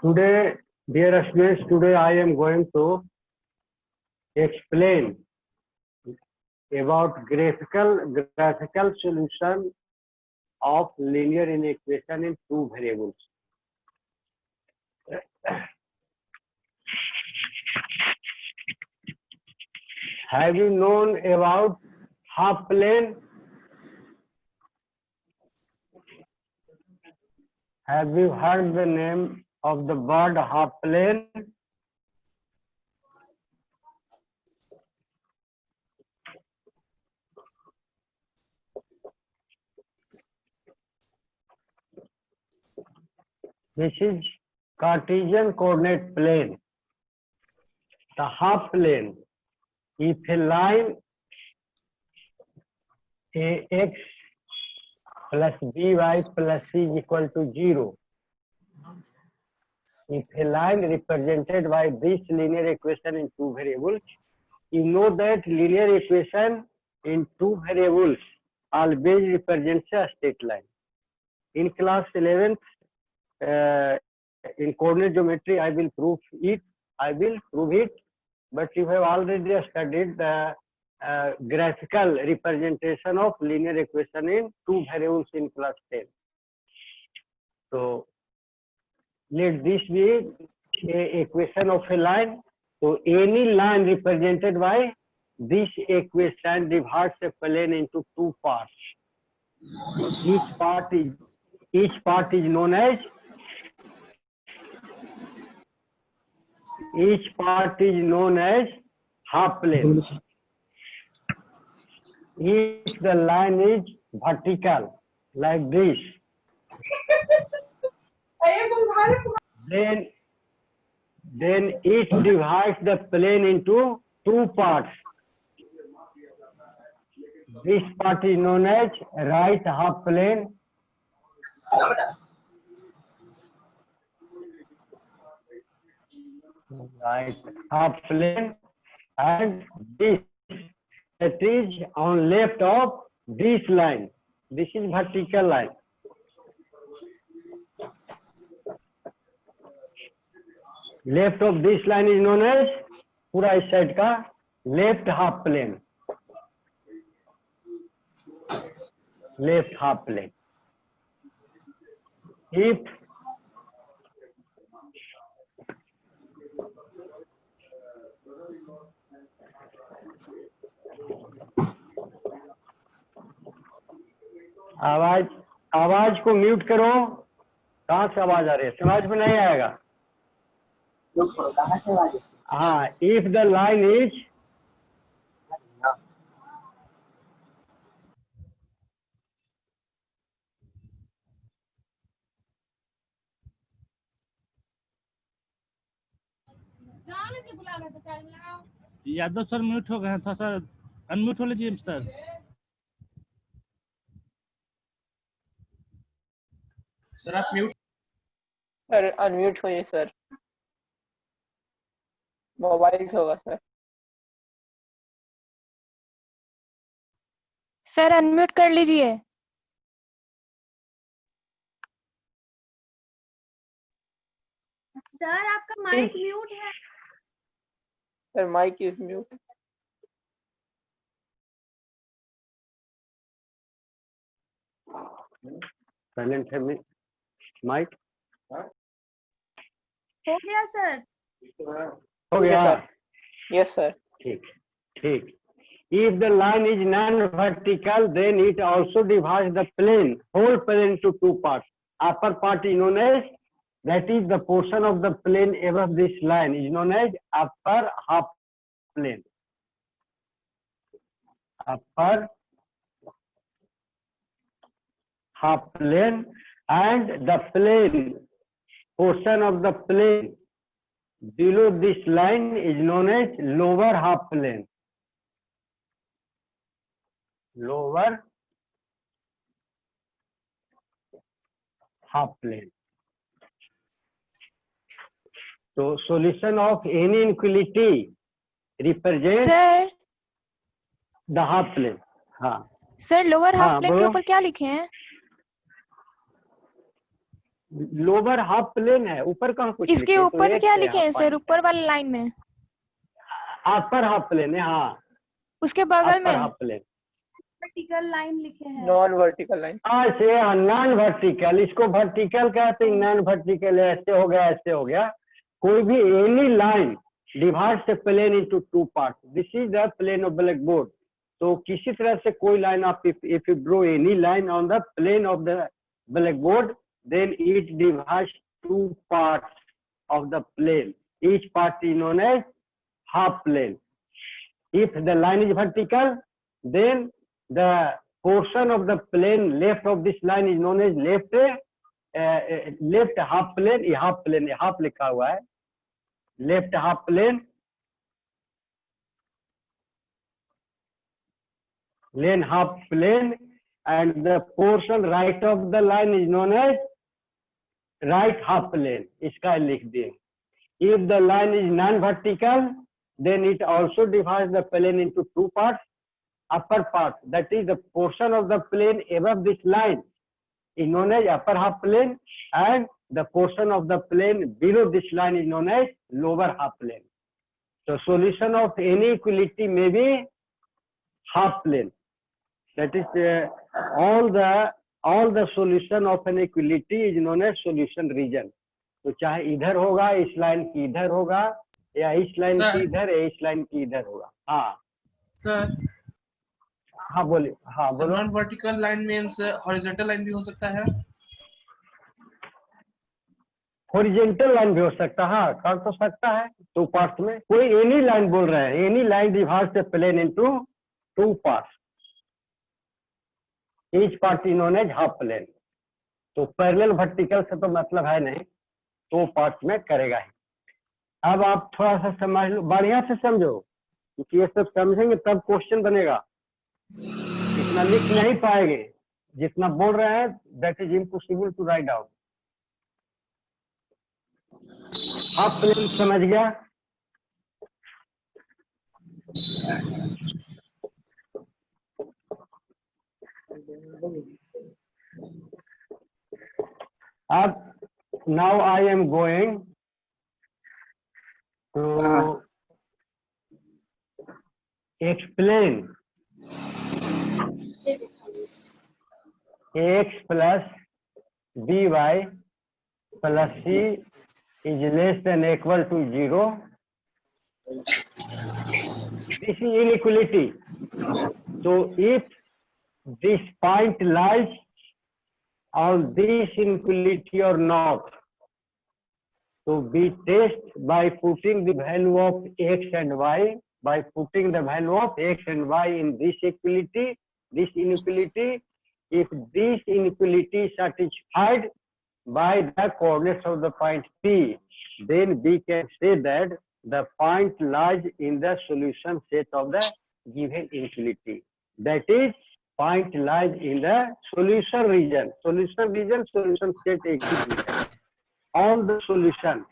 Today, dear students, today I am going to explain about graphical solution of linear inequation in two variables. Have you known about half plane? Have you heard the name of the bird half plane? This is Cartesian coordinate plane. The half plane. If a line ax plus by plus c is equal to 0, if a line represented by this linear equation in two variables, you know that linear equation in two variables always represents a straight line. In class 11th, in coordinate geometry, I will prove it. But you have already studied the graphical representation of linear equation in two variables in class 10. So let this be a equation of a line. So any line represented by this equation divides a plane into two parts. Each part is known as half plane. If the line is vertical like this, then it divides the plane into two parts. This part is known as right half plane. Right half plane, and this that is on left of this line. This is vertical line. Left of this line is known as पूरा इस side का left half plane. Left half plane. If आवाज को mute करो. कहाँ से आवाज आ रही है? समझ में नहीं आएगा. हाँ, if the line is Yadav sir mute हो गए हैं, थोड़ा सा अनम्यूट हो लीजिए सर. सर आप म्यूट. सर अनम्यूट होइए सर. मोबाइल से होगा सर. सर अनम्यूट कर लीजिए. सर आपका माइक म्यूट है. Sir mic is mute. Silent है माइक. हो गया सर. हो गया. Yes sir. ठीक. If the line is non-vertical, then it also divides the whole plane into two parts. Upper part is known as, that is the portion of the plane above this line is known as upper half plane. Upper half plane, and the portion of the plane below this line is known as lower half plane. Lower half plane. So solution of any inequality represents sir the half plane. हाँ. Sir lower half हाँ, plane के बोलो. ऊपर क्या लिखे हैं? Lower half plane है, ऊपर कहाँ कुछ इसके लिखे? ऊपर क्या लिखे हैं सर, ऊपर वाली लाइन में? अपर हाफ प्लेन है, हाँ उसके बगल अपर में हाफ प्लेन। वर्टिकल लाइन लिखे हैं। Non vertical line. ऐसे नॉन वर्टिकल, इसको वर्टिकल कहते हैं, नॉन वर्टिकल ऐसे हो गया, ऐसे हो गया। कोई भी any line divides the plane into two part, this is the plane of black board. तो किसी तरह से कोई लाइन आप if you draw any line on the plane of the black board, then it divides two parts of the plane. Each part is known as half plane. If the line is vertical, then the portion of the plane left of this line is known as left half plane. ये half plane, ये half लिखा हुआ है, left half plane, lane half plane, and the portion right of the line is known as right half plane. इसका लिख दिए। If the line is non-vertical, then it also divides the plane into two parts. Upper part, that is the portion of the plane above this line, is known as upper half plane, and the portion of the plane below this line is known as lower half plane. So solution of any equality may be half plane. That is all the solution of an equality is known as solution region. तो चाहे इधर होगा, इस line की इधर होगा, या इस लाइन की इधर, या इस लाइन की इधर होगा। हाँ सर, हाँ बोलिए, हाँ बोलो। Non vertical line means horizontal line भी हो सकता है? हॉरिजॉन्टल लाइन भी हो सकता है, हाँ कर तो सकता है टू पार्ट्स में। कोई एनी लाइन बोल रहे हैं, any line divides the plane into two parts, each part is known as half plane. तो पैरेलल वर्टिकल से तो मतलब है नहीं, दो पार्ट में करेगा ही। अब आप थोड़ा सा समझ लो, बढ़िया से समझो, क्योंकि ये सब समझेंगे तब क्वेश्चन बनेगा। इतना लिख नहीं पाएंगे, जितना बोल रहे हैं that is impossible to write down. Half plane समझ गया? अब now I am going to explain ax plus by plus c is less than or equal to 0. This is inequality. So if this point lies on this inequality or not, so we test by putting the value of x and y, by putting the value of x and y in this equality, this inequality. If this inequality is satisfied by the coordinates of the point P, then we can say that the point lies in the solution set of the given inequality. That is, point lies in the solution region. Solution region, solution set exists. All the solution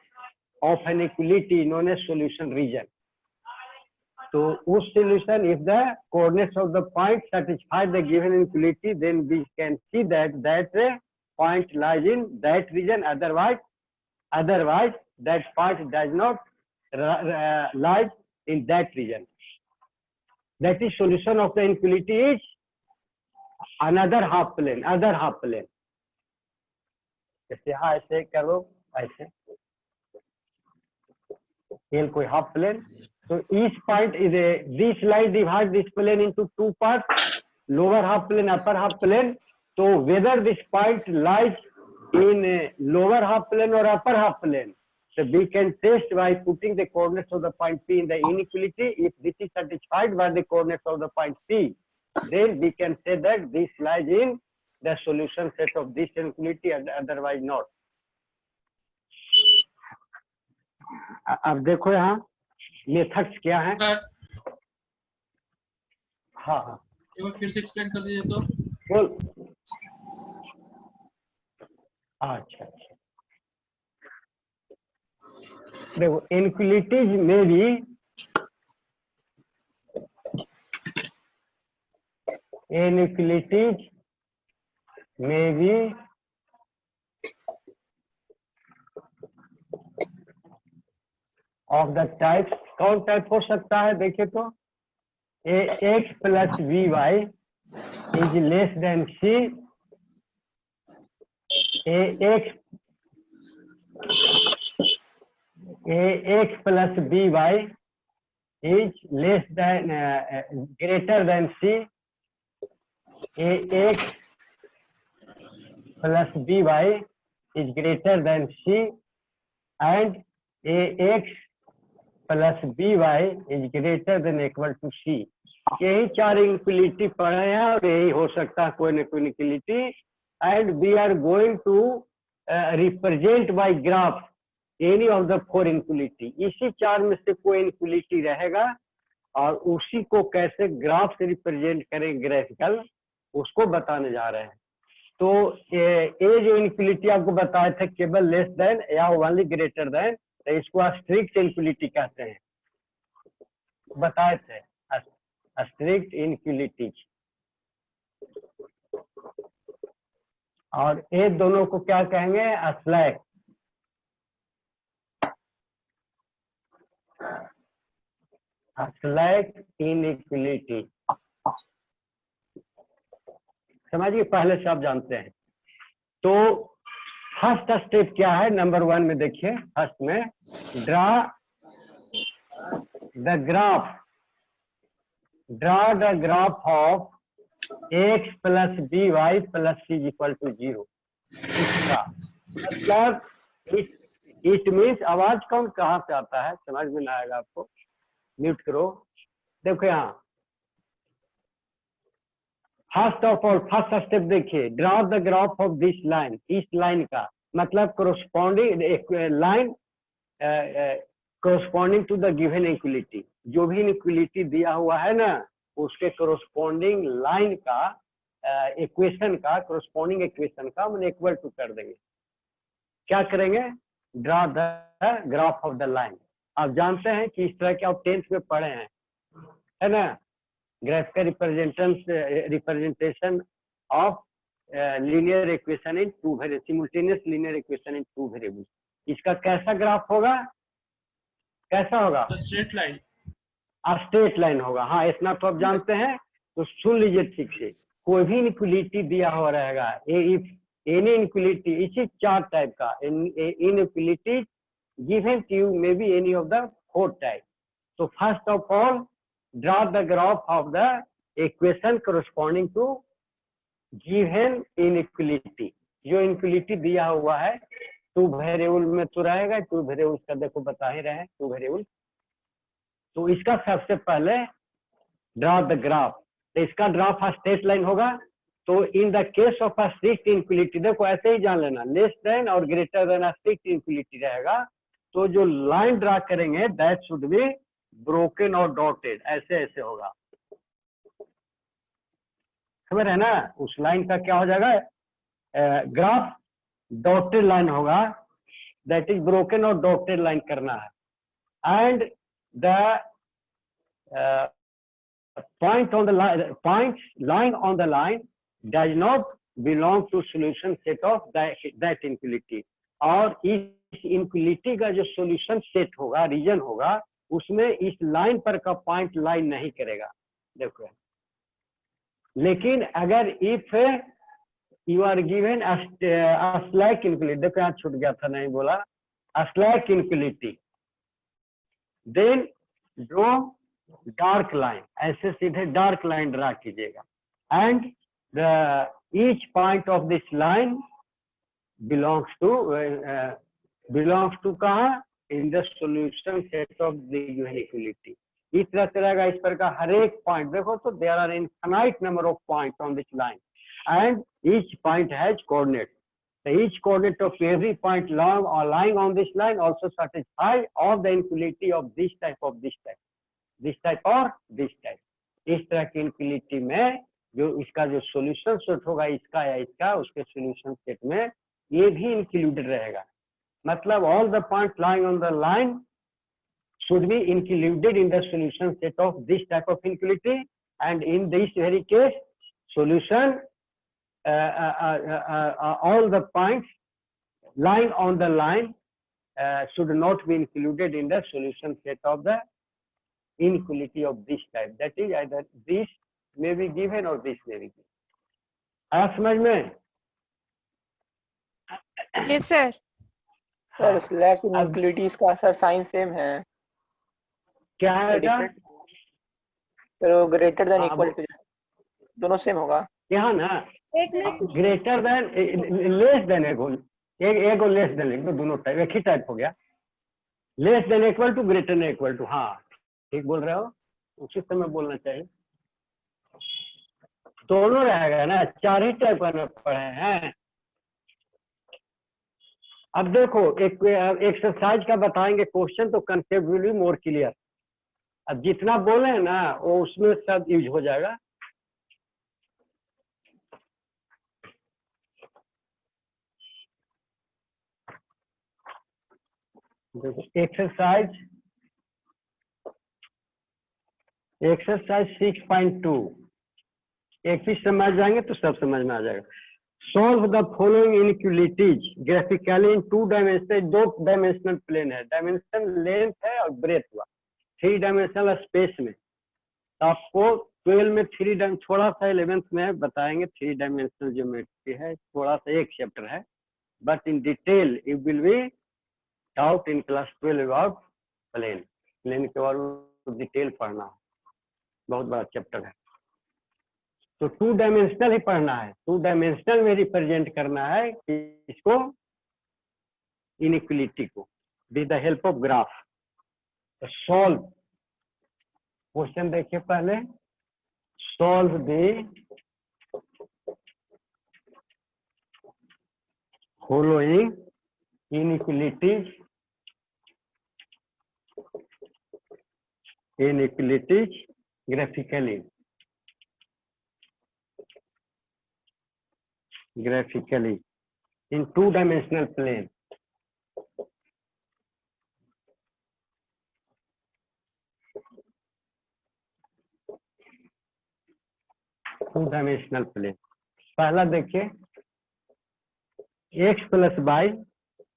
of an equality known as solution region. So, उस solution, if the coordinates of the point satisfy the given inequality, then we can see that point lies in that region. Otherwise, that point does not lie in that region. That is, solution of the inequality is another half plane, other half plane. जैसे हाँ ऐसे करो, ऐसे खेल कोई half plane. So each point is this line divides this plane into two parts, lower half plane, upper half plane. So whether this point lies in lower half plane or upper half plane, so we can test by putting the coordinates of the point P in the inequality. If this is satisfied by the coordinates of the point P, then we can say that this lies in the solution set of this inequality and otherwise not. अब देखो यहाँ methods क्या है। Sir, हाँ हाँ एक बार फिर से एक्सप्लेन कर दीजिए तो। बोल। अच्छा अच्छा, देखो inequalities में भी ऑफ द टाइप, कौन टाइप हो सकता है देखिए तो, ax plus by is less then c, ax plus by is less than greater than c, ax plus by is greater than c and ax plus by is greater than equal to c। यही चार inequality पढ़े हैं और यही हो सकता है कोई न कोई inequality, and we are going to represent by graph any of the four inequality. इसी चार में से कोई इनक्वलिटी रहेगा और उसी को कैसे ग्राफ से रिप्रेजेंट करें ग्राफिकल, उसको बताने जा रहे हैं। तो ये जो इनक्वलिटी आपको बताए थे केवल लेस देन या ओनली ग्रेटर देन, तो इसको स्ट्रिक्ट इनक्वलिटी कहते हैं, बताए थे स्ट्रिक्ट इनक्वलिटी। और ये दोनों को क्या कहेंगे, स्लैक। स्लैक इनइक्वलिटी समझिए, पहले से आप जानते हैं। तो फर्स्ट स्टेप क्या है, नंबर 1 में देखिए, फर्स्ट में draw the graph of x plus b y plus c equal to 0। इसका मतलब इट मीन्स, आवाज कौन कहाँ से आता है समझ में ना आएगा आपको, म्यूट करो। देखो यहाँ first of all first step देखिए, draw the graph of this line, इस लाइन का मतलब corresponding line corresponding to the given equality, जो भी इक्वलिटी दिया हुआ है ना उसके कोरोस्पॉन्डिंग लाइन का इक्वेशन का, कोरोस्पॉन्डिंग इक्वेशन का मैंने इक्वल टू कर देंगे। क्या करेंगे, ड्रा द ग्राफ ऑफ द लाइन। आप जानते हैं कि इस तरह के आप 10th में पढ़े हैं, है ना, graphical representation of linear equation in two variable, simultaneous linear equation in two variable. इसका कैसा ग्राफ होगा, कैसा होगा, स्ट्रेट लाइन, स्ट्रेट लाइन होगा। हाँ इतना तो आप जानते हैं, तो सुन लीजिए ठीक से, कोई भी इनक्वलिटी दिया हुआ रहेगा, इफ एनी इनक्वलिटी, इसी चार टाइप का inequality given to you may be any of the four type. तो first of all draw the graph of the equation corresponding to given inequality. जो इनक्वलिटी दिया हुआ है टू वेरिएबल में तो रहेगा, टू वेरिएबल का देखो बता ही रहे हैं, टू वेरिएबल। तो इसका सबसे पहले ड्रा द ग्राफ, तो इसका ग्राफ स्ट्रेट लाइन होगा। तो in the case of a strict inequality, देखो ऐसे ही जान लेना, लेस देन और ग्रेटर देन स्ट्रिक्ट इनक्वलिटी रहेगा, तो जो लाइन ड्रा करेंगे दैट शुड बी ब्रोकन और डॉटेड, ऐसे ऐसे होगा, खबर है ना। उस लाइन का क्या हो जाएगा, ग्राफ डॉटेड लाइन होगा, दैट इज ब्रोकन और डॉटेड लाइन करना है। And the point on the line on the line does not belong to solution set of that inequality। और इस इनक्वलिटी का जो सॉल्यूशन सेट होगा, रीजन होगा, उसमें इस लाइन पर का पॉइंट लाइन नहीं करेगा। देखो लेकिन अगर if you are given slack inequality, देखो यहाँ छूट गया था, नहीं बोला, slack inequality, then draw dark line, ऐसे सीधे डार्क लाइन ड्रा कीजिएगा। And the each point of this line belongs to कहाँ, in the solution set of the given equality. इस तरह से रहेगा, इस पर का हर एक पॉइंट देखो तो there are infinite number of point on this line and each point has coordinate. So each coordinate of every point long or lying on this line also satisfy all the inequality of this type or this type। इस तरह की inequality में जो इसका जो solution set होगा, इसका या इसका, उसके सॉल्यूशन सेट में ये भी इंक्लूडेड रहेगा। मतलब all the point lying on the line should be included in the solution set of this type of inequality, and in this very case solution all the points lying on the line should not be included in the solution set of the inequality of this type. That is either this may be given or this may be given. आया समझ में? Yes sir. Sir slack inequalities का sir sign same है। क्या है बेटा? Sir वो greater than हाँ, इक्वल टू दोनों सेम होगा। क्या ना एक में ग्रेटर देन लेस देन एक और लेस देन लिख दो, दोनों टाइप एक ही टाइप हो गया। Less than equal to greater than equal to, हाँ ठीक बोल रहे हो, उसी समय बोलना चाहिए। दोनों रहेगा ना, चार ही टाइप का पढ़े हैं। अब देखो एक एक्सरसाइज का बताएंगे क्वेश्चन तो concept will be more clear. अब जितना बोले हैं ना वो उसमें सब यूज हो जाएगा। देखो एक्सरसाइज 6.2 एक भी समझ जाएंगे तो सब समझ में आ जाएगा। Solve the following inequalities graphically in 2 dimensional, 2 dimensional plane है, डायमेंशन लेंथ है और ब्रेथ हुआ 3 डायमेंशनल स्पेस में। तो आपको 12 में 3 डायमेंशन, थोड़ा सा 11th में बताएंगे 3 डायमेंशनल ज्योमेट्री है, थोड़ा सा एक चैप्टर है, but in detail you will be doubt in class 12 about plane. Plane के बारे डिटेल पढ़ना, बहुत बड़ा चैप्टर है। तो 2 डायमेंशनल ही पढ़ना है, 2 डायमेंशनल में रिप्रेजेंट करना है कि इसको इनइक्वालिटी को with the help of graph. तो सॉल्व क्वेश्चन देखिए पहले, solve the following inequalities graphically in 2 dimensional plane। Two dimensional plane. पहला देखिए x + y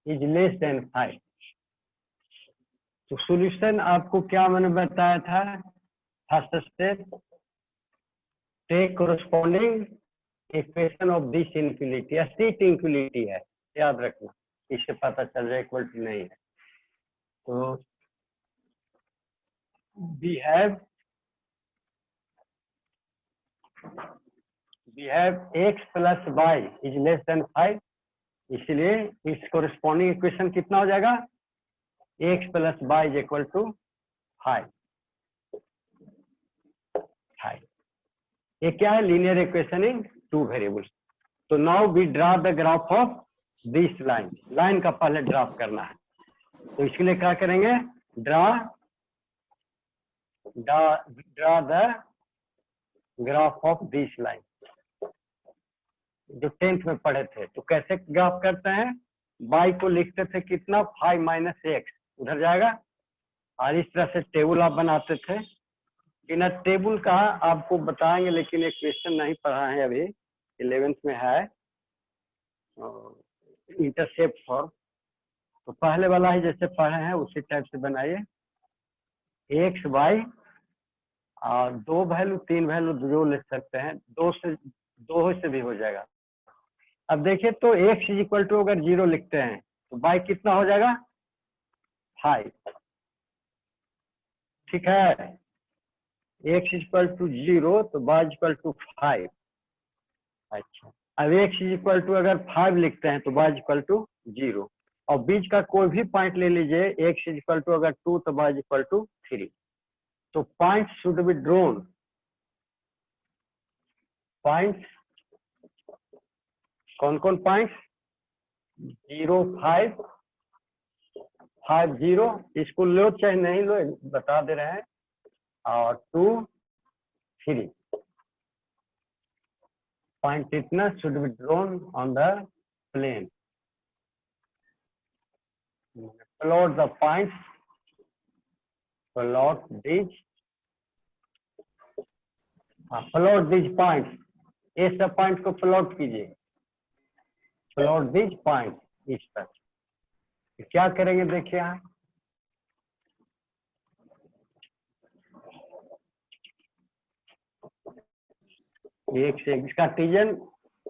is less than 5। तो सॉल्यूशन आपको क्या मैंने बताया था, first step take corresponding equation of this inequality, straight inequality है, याद रखना, इससे पता चल जाए इक्वल टू नहीं है। तो we have x + y is less than 5, इसलिए इस कोरस्पॉन्डिंग इक्वेशन कितना हो जाएगा, x + y is equal to 5। ये क्या है, लीनियर इक्वेशन इन 2 वेरिएबल्स। तो now we draw the graph of this line, line का पहले ड्राफ करना है। तो इसके लिए क्या करेंगे, ड्रा the graph of this line, जो 10th में पढ़े थे। तो कैसे ग्राफ करते हैं, y को लिखते थे कितना, 5 - x उधर जाएगा, और इस तरह से टेबल आप बनाते थे। बिना टेबल का आपको बताएंगे, लेकिन एक क्वेश्चन नहीं पढ़ा है अभी, 11th में है इंटरसेप्ट फॉर्म। तो पहले वाला ही जैसे पढ़े हैं उसी टाइप से बनाइए, x y और 2 वैल्यू 3 वैल्यू जो ले सकते हैं, 2 से भी हो जाएगा। अब देखिए तो x = अगर 0 लिखते हैं तो y कितना हो जाएगा, 5, ठीक है। x = 0 तो y = 5। अच्छा, अब x = अगर 5 लिखते हैं तो y = 0, और बीच का कोई भी पॉइंट ले लीजिए, x = अगर 2 तो y = 3। तो point should be drawn, points कौन कौन पॉइंट्स, 0 5 5 0, इसको लो चाहे नहीं लो बता दे रहे हैं, और 2 3 पॉइंट इतना should be drawn on the plane. Plot the points, plot this points, ये सब पॉइंट को प्लॉट कीजिए, प्लॉट दिस पॉइंट इस पर। क्या करेंगे देखिए यहाँ, एक से इसका कार्टेशियन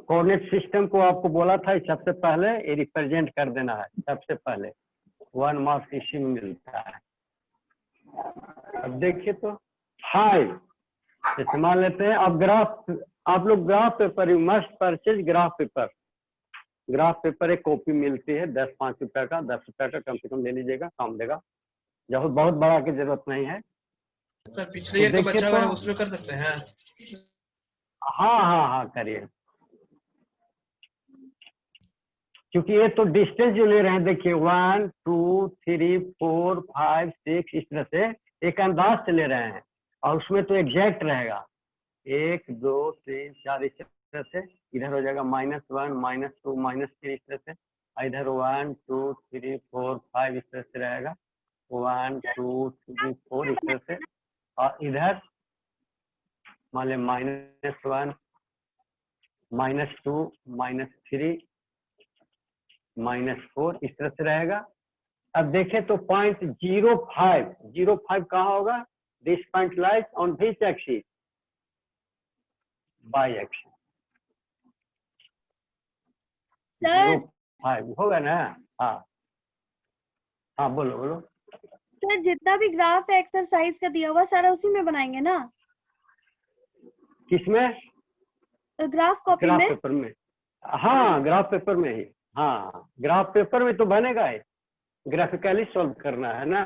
कोऑर्डिनेट सिस्टम को आपको बोला था सबसे पहले ये रिप्रेजेंट कर देना है, सबसे पहले 1 मार्क्स इसी में मिलता है। अब देखिए तो 5 इस्तेमाल लेते हैं। अब ग्राफ, आप लोग graph paper, you must purchase graph paper. Graph paper एक कॉपी मिलती है 10-5 रुपए का, 10 रुपए का कम से कम ले लीजिएगा, काम देगा, जब बहुत बड़ा की जरूरत नहीं है। सर पिछले ईयर का बचा हुआ है उसमें कर सकते हैं। हाँ हाँ हाँ करिए, क्योंकि ये तो डिस्टेंस जो ले रहे हैं देखिए 1 2 3 4 5 6 इस तरह से एक अंदाज से ले रहे हैं, और उसमें तो एग्जैक्ट रहेगा 1 2 3 4 इस तरह से, इधर हो जाएगा -1 -2 -3 इस तरह से, इधर 1 2 3 4 5 इस तरह से रहेगा 1 2 3 4 इस तरह से, और इधर मान लें -1 -2 -3 -4 इस तरह से रहेगा। अब देखें तो पॉइंट 05 कहाँ होगा? This point lies on which axis? By axis. Sir 05 होगा ना? हाँ हाँ बोलो बोलो। सर जितना भी ग्राफ एक्सरसाइज का दिया हुआ सारा उसी में बनाएंगे ना? किसमें? ग्राफ कॉपी ग्राफ में? पेपर में। हाँ ग्राफ पेपर में ही, हाँ ग्राफ पेपर में तो बनेगा ही, ग्राफिकली सॉल्व करना है ना।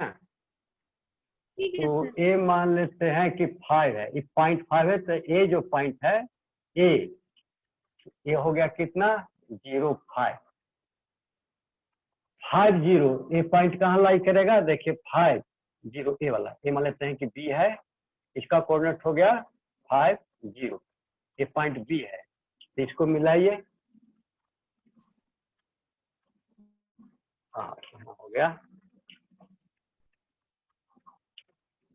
ठीक है तो सर। ए मान लेते हैं कि 5 है, ये 0.5 है, तो ए जो पॉइंट है ये हो गया कितना? 05 50। ये पॉइंट कहाँ लाई करेगा? देखिए 50 ए वाला, ये मान लेते हैं कि बी है, इसका कोऑर्डिनेट हो गया 50, ये पॉइंट बी है, तो इसको मिलाइए। हाँ हो गया,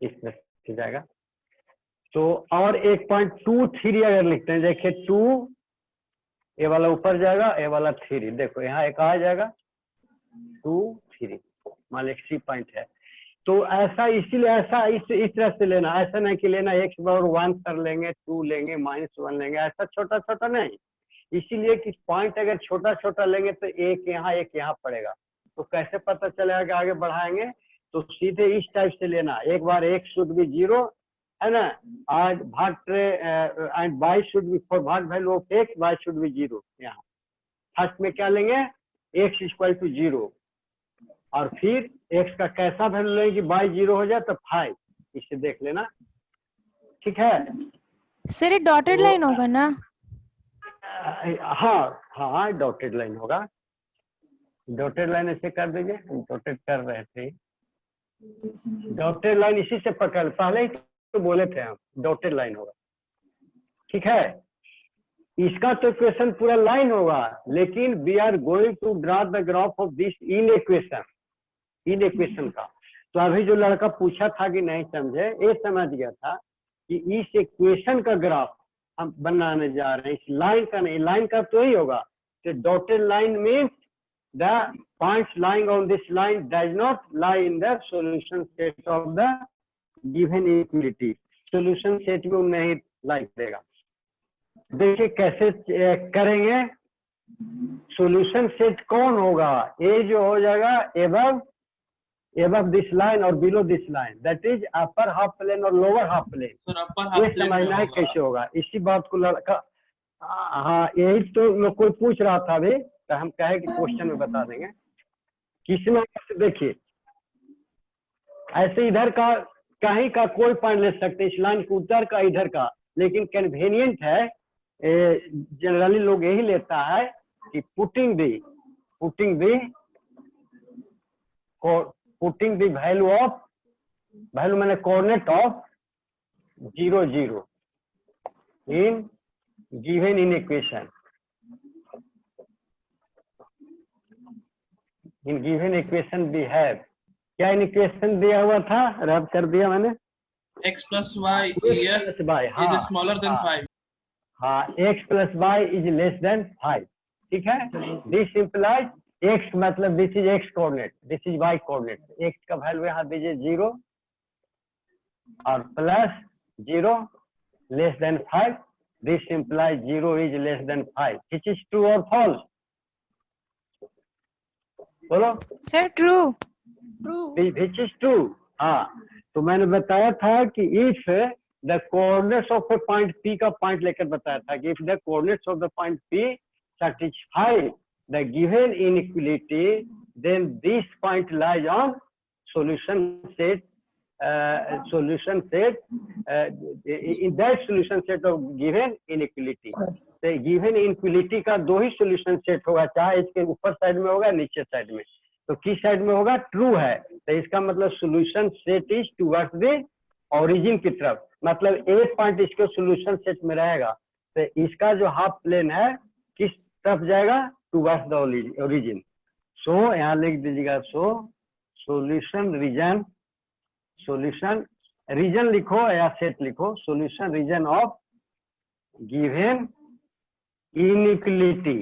इस तरह से जाएगा। तो और 1.23 अगर लिखते हैं, देखिए 2 ए वाला ऊपर जाएगा, ए वाला 3, देखो यहाँ एक आ जाएगा 2 3, मान लीजिए सी पॉइंट है। तो ऐसा इसीलिए ऐसा इस तरह से लेना, ऐसा नहीं कि लेना x बराबर 1 कर लेंगे, 2 लेंगे, -1 लेंगे, ऐसा छोटा छोटा नहीं। इसीलिए कि पॉइंट अगर छोटा छोटा लेंगे तो एक यहाँ पड़ेगा, तो कैसे पता चलेगा कि आगे बढ़ाएंगे? तो सीधे इस टाइप से लेना, एक बार x शुड बी 0 है ना, आज भाग and y should be for भाग value of x, y should be 0। यहाँ फर्स्ट में क्या लेंगे? x इक्वल टू 0, और फिर x का कैसा वैल्यू लेंगे कि y 0 हो जाए? तो 5, इससे देख लेना, ठीक है। सर ये डॉटेड लाइन होगा ना? हाँ हाँ डॉटेड लाइन होगा, डॉटेड लाइन ऐसे कर दीजिए, हम डॉटेड कर रहे थे, डॉटेड लाइन इसी से पकड़, पहले ही तो बोले थे हम डॉटेड लाइन होगा, ठीक है। इसका तो इक्वेशन पूरा लाइन होगा, लेकिन we are going to draw the graph of this inequation का। तो अभी जो लड़का पूछा था कि नहीं समझे, ये समझ गया था कि इस इक्वेशन का ग्राफ हम बनाने जा रहे हैं, इस लाइन का नहीं, लाइन का तो ही होगा। तो dotted line means the points lying on this line does not lie in the solution set of the given inequality, solution set में नहीं लाई करेगा। देखिए कैसे करेंगे, solution set कौन होगा? ये जो हो जाएगा above this line और below this line, that is upper half plane और lower half plane। Sir upper half ये समझना है कैसे होगा, इसी बात को लड़का, हाँ यही तो मैं कोई पूछ रहा था अभी, तो हम कहे कि क्वेश्चन में बता देंगे। किसमें देखिए ऐसे इधर का कहीं का कोई पॉइंट ले सकते हैं, इस लाइन के उधर का इधर का, लेकिन कन्वीनियंट है, जनरली लोग यही लेता है कि पुटिंग द वैल्यू मैंने coordinate of 0 0 in given inequation, in given equation we have. क्या इन इक्वेशन दिया हुआ था? रब कर दिया मैंने, x plus y here is smaller than 5। हाँ x plus y is less than 5, ठीक है। दिस इम्प्लाइज x मतलब this is x coordinate, this is y coordinate. x का वैल्यू यहाँ दीजिए 0 और plus 0 less than 5, this implies 0 is less than 5, which is true और false? बोलो। Sir true. Which is true. हाँ, तो मैंने बताया था कि if the coordinates of A point P का पॉइंट लेकर बताया था कि if the coordinates of the point P satisfy the given inequality, then this point lies on solution set. In that solution set of given inequality, तो given inequality का दो ही solution set होगा, चाहे इसके ऊपर साइड में होगा नीचे साइड में। तो किस साइड में होगा? ट्रू है, तो इसका मतलब solution set is towards the origin की तरफ, मतलब एक पॉइंट इसके solution set में रहेगा, तो इसका जो हाफ प्लेन है किस तरफ जाएगा? Towards the origin. सो यहाँ लिख दीजिएगा, सो सॉल्यूशन रीजन लिखो या सेट लिखो, solution region of given inequality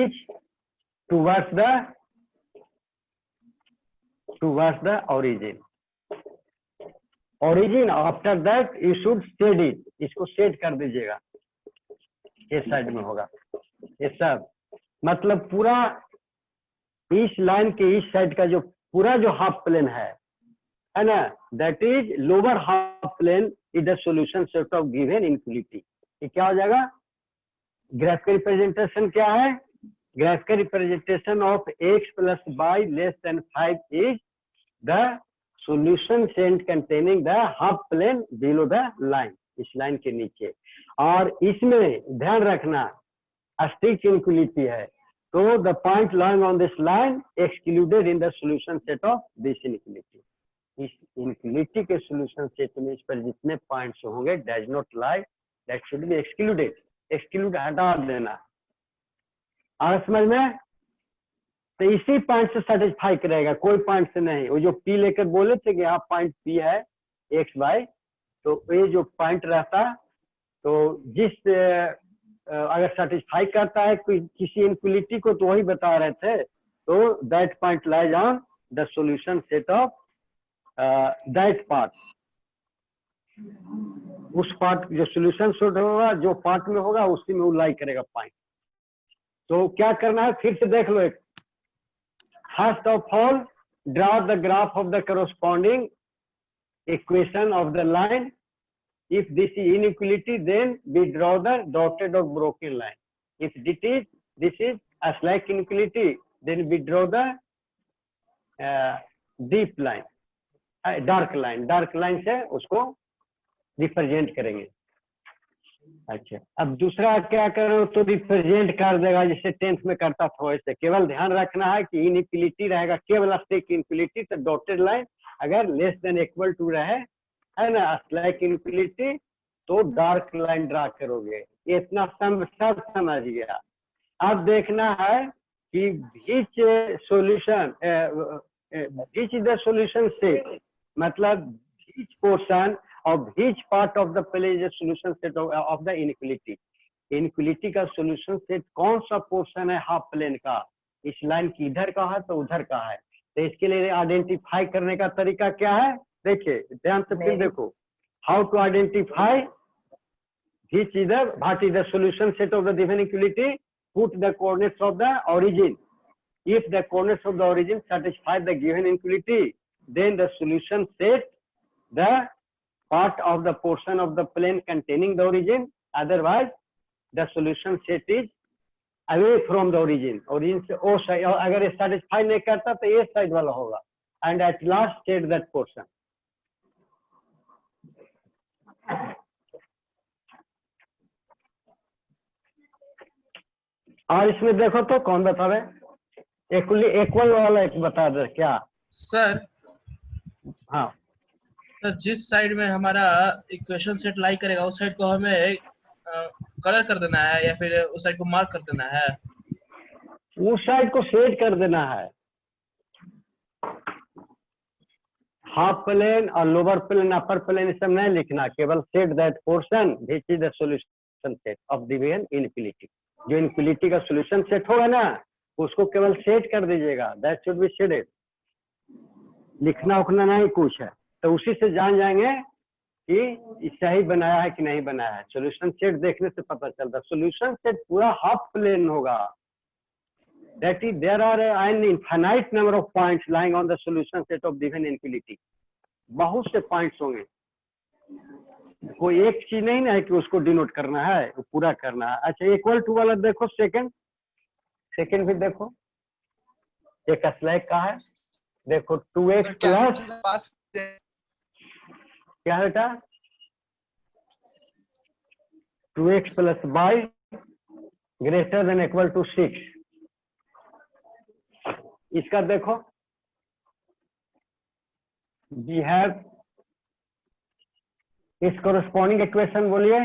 is towards the origin. Origin after that you should set it, इसको सेट कर दीजिएगा, इस साइड में होगा ये सब, मतलब पूरा इस लाइन के इस साइड का जो पूरा जो हाफ प्लेन है ना, that is lower half plane is the solution set of given inequality. ये क्या हो जाएगा? ग्राफिकल रिप्रेजेंटेशन क्या है? Graphical representation of x plus y less than 5 is the solution set containing the half plane below the line, इस line के नीचे। और इसमें ध्यान रखना स्ट्रिक्ट इनइक्वालिटी है, तो the point lying on this line excluded in the solution set of this inequality. इस इनइक्वालिटी के सॉल्यूशन सेट में इस पर जितने पॉइंट्स होंगे does not lie, that should be excluded, exclude हटा देना। और समझ में? तो इसी पॉइंट से सेटिस्फाई करेगा, कोई पॉइंट से नहीं। वो जो P लेकर बोले थे कि यहाँ पॉइंट P है x y, तो ये जो पॉइंट रहता, तो जिस अगर सेटिस्फाई करता है किसी इनइक्वालिटी को, तो वही बता रहे थे, तो that point lies on the solution set of that part. उस पार्ट जो सॉल्यूशन सेट होगा, जो पार्ट में होगा उसी में वो लाई करेगा पॉइंट। तो क्या करना है, फिर से देख लो। एक first of all, draw the graph of the corresponding equation of the line. If this is inequality, then we draw the dotted or broken line. If this is a slack inequality, then we draw the deep line, dark line. Dark line से उसको represent करेंगे। अच्छा, अब दूसरा क्या करो, तो represent कर देगा, जैसे 10th में करता था वैसे। केवल ध्यान रखना है कि इनइक्वालिटी रहेगा केवल स्ट्रिक्ट इनइक्वालिटी, तो डॉटेड लाइन अगर लेस देन इक्वल टू रहे, है ना, स्लैक इनइक्वालिटी, तो डार्क लाइन ड्रा करोगे। इतना सब समझ गया। अब देखना है कि which is the solution set, मतलब विच portion of each part of the plane is a solution set of the inequality. Inequality का सॉल्यूशन सेट कौन सा पोर्शन है हाफ प्लेन का? इस लाइन की इधर का है तो उधर का है। तो इसके लिए आइडेंटिफाई करने का तरीका क्या है? देखिए ध्यान से फिर देखो, how to identify which is the what is the solution set of the given inequality? Put the coordinates of the origin. If the coordinates of the origin satisfy the given inequality, then the solution set the part of the portion of the plane containing the origin. Otherwise, the solution set is away from the origin. Origin से ओ side, अगर ये satisfy नहीं करता तो ये side वाला होगा. And at last set that portion. और इसमें देखो तो कौन बता रहे? इक्वल वाला एक बता दे क्या सर? हाँ सर, जिस साइड में हमारा इक्वेशन सेट लाई करेगा उस साइड को हमें कलर कर देना है या फिर उस साइड को मार्क कर देना है? उस साइड को सेट कर देना है। हाफ प्लेन और लोअर प्लेन अपर प्लेन सब नहीं लिखना, केवल set that portion which is the solution solution set of division infinity. जो इनफिनिटी का सोल्यूशन सेट होगा ना उसको केवल सेट कर दीजिएगा, दैट शुड बी शेडेड, लिखना उखना नहीं कुछ है। तो उसी से जान जाएंगे कि सही बनाया है कि नहीं बनाया है। सोल्यूशन सेट देखने से पता चलता है। सोल्यूशन सेट पूरा हाफ प्लेन होगा, that is there are an infinite number of points lying on the solution set of given infinity. बहुत से पॉइंट्स होंगे, कोई एक चीज नहीं ना है कि उसको डिनोट करना है, वो पूरा करना है। अच्छा इक्वल टू वाला देखो, सेकंड भी देखो, एक स्लैग का है, देखो 2x प्लस क्या है बेटा, 2x plus y greater than equal to 6। इसका देखो, वी हैव इस कॉरेस्पॉन्डिंग इक्वेशन बोलिए,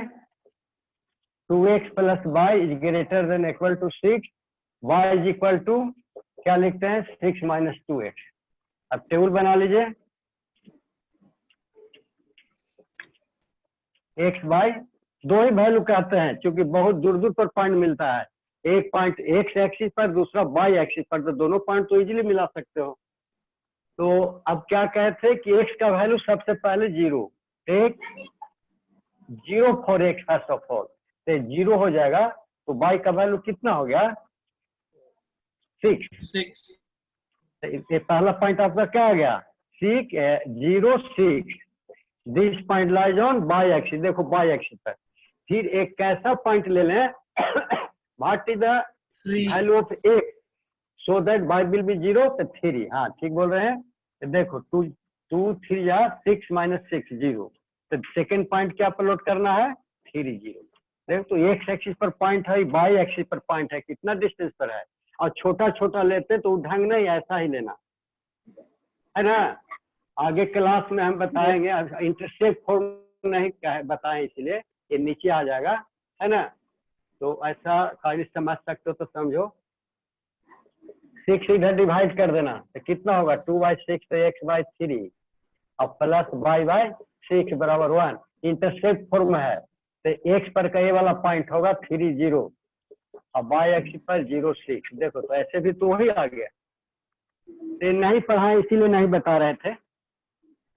2x plus y is greater than equal to 6, y is equal to क्या लिखते हैं 6 माइनस 2x। अब टेबल बना लीजिए, x y दो ही वैल्यू कहते हैं क्योंकि बहुत दूर दूर पर पॉइंट मिलता है, एक पॉइंट x एक्सिस पर दूसरा y एक्सिस पर, तो दोनों पॉइंट तो इजीली मिला सकते हो। तो अब क्या कहते हैं कि x का वैल्यू सबसे पहले 0, take 0 for x first of all, तो 0 हो जाएगा, तो y का वैल्यू कितना हो गया 6। ये पहला पॉइंट आपका क्या आ गया 6 0 6, this point lies on y axis, देखो y एक्सिस पर। फिर एक कैसा पॉइंट ले लें what is the value of x so that y will be 0, तो 3। हाँ ठीक बोल रहे हैं, तो देखो 2 3 या 6 माइनस 6 0, तो सेकेंड पॉइंट क्या प्लॉट करना है 3 0। देखो तो x एक्सिस पर पॉइंट है, y एक्सिस पर पॉइंट है, कितना डिस्टेंस पर है, और छोटा छोटा लेते तो ढंग नहीं, ऐसा ही लेना है ना। आगे क्लास में हम बताएंगे, इंटरसेप्ट फॉर्म नहीं बताएं इसलिए ये नीचे आ जाएगा, है ना। तो ऐसा कायदे समझ सकते हो तो समझो। 6 इधर डिवाइड कर देना तो कितना होगा 2/6, तो x/3 और प्लस y/6 बराबर 1। इंटरसेप्ट फॉर्म है तो x पर का ये वाला पॉइंट होगा 3 0 और y एक्सिस पर 0 6। देखो तो ऐसे भी तो वही आ गया, ये नहीं पढ़ा इसीलिए नहीं बता रहे थे।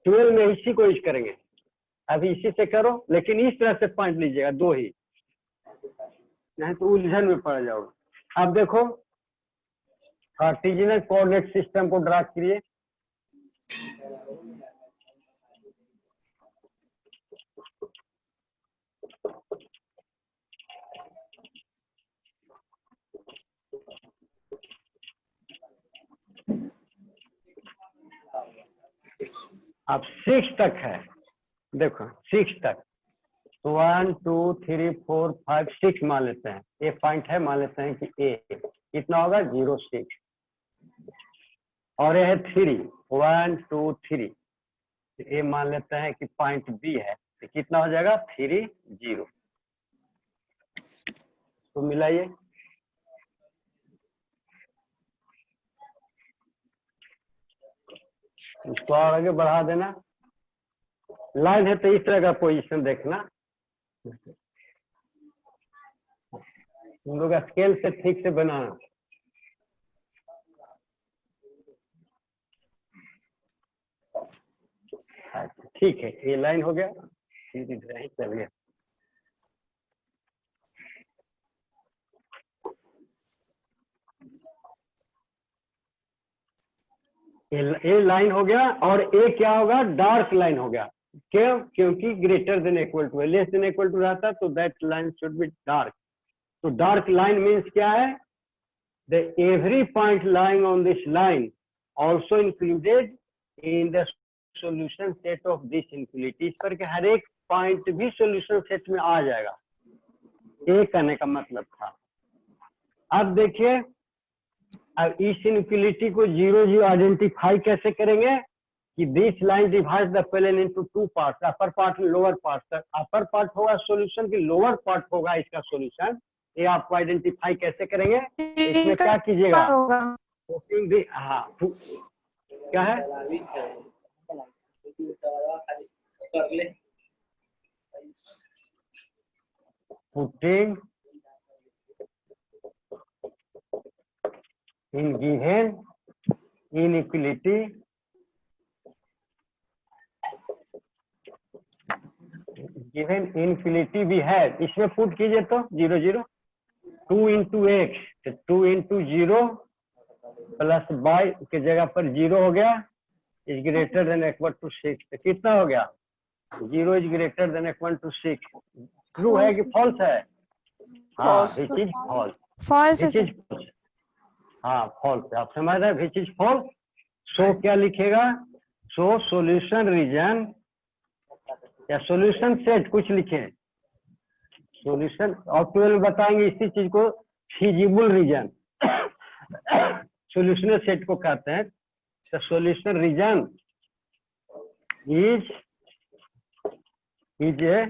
12 में इसी को यूज करेंगे, अभी इसी से करो, लेकिन इस तरह से पॉइंट लीजिएगा दो ही, नहीं तो उलझन में पड़ जाओगे। अब देखो कार्टेशियन कोऑर्डिनेट सिस्टम को ड्रा करिए। अब 6 तक है, देखो 6 तक 1 2 3 4 5 6 मान लेते हैं, ए पॉइंट है, मान लेते हैं कि ए कितना होगा 0 6, और ये है 3 1 2 3, ए मान लेते हैं कि पॉइंट बी है, तो कितना हो जाएगा 3 0। तो मिलाइए, इसको और आगे बढ़ा देना। लाइन है तो इस तरह का पोजीशन देखना, तुम लोग स्केल से ठीक से बनाना। ठीक है, ये लाइन हो गया, इधर ही चल गया। ए लाइन हो गया, और ए क्या होगा डार्क लाइन हो गया। क्यों? क्योंकि ग्रेटर देन इक्वल टू है, लेस देन इक्वल टू रहता तो that line should be dark. तो डार्क लाइन मीन्स क्या है, the every point lying on this line also included in the solution set of this infinity. इस पर के हर एक पॉइंट भी सॉल्यूशन सेट में आ जाएगा, ये कहने का मतलब था। अब देखिए, अब इस इनफिनिटी को 0 0 आइडेंटिफाई कैसे करेंगे कि this line divides the plane into 2 parts, upper part lower part. Upper part होगा सॉल्यूशन की, लोअर पार्ट होगा इसका सॉल्यूशन। ये आपको आइडेंटिफाई कैसे करेंगे, इसमें क्या कीजिएगा, हाँ क्या है, putting in given inequality given inequality we have, इसमें पुट कीजिए तो 0 0 2 into x, 2 into 0 plus y के जगह पर 0 हो गया, is greater than equal to 6, तो कितना हो गया 0 is greater than equal to 6, true है कि फॉल्स है? हाँ False. Which is false, false है विच इज सर। हाँ फॉल्स, आप समझ रहे हैं विच इज फॉल्स। सो क्या लिखेगा, सो सॉल्यूशन रीजन या सॉल्यूशन सेट कुछ लिखे, सॉल्यूशन और 12 बताएंगे इसी चीज को फिजिबल रीजन सॉल्यूशन सेट को कहते हैं। तो सॉल्यूशन रीजन इज ए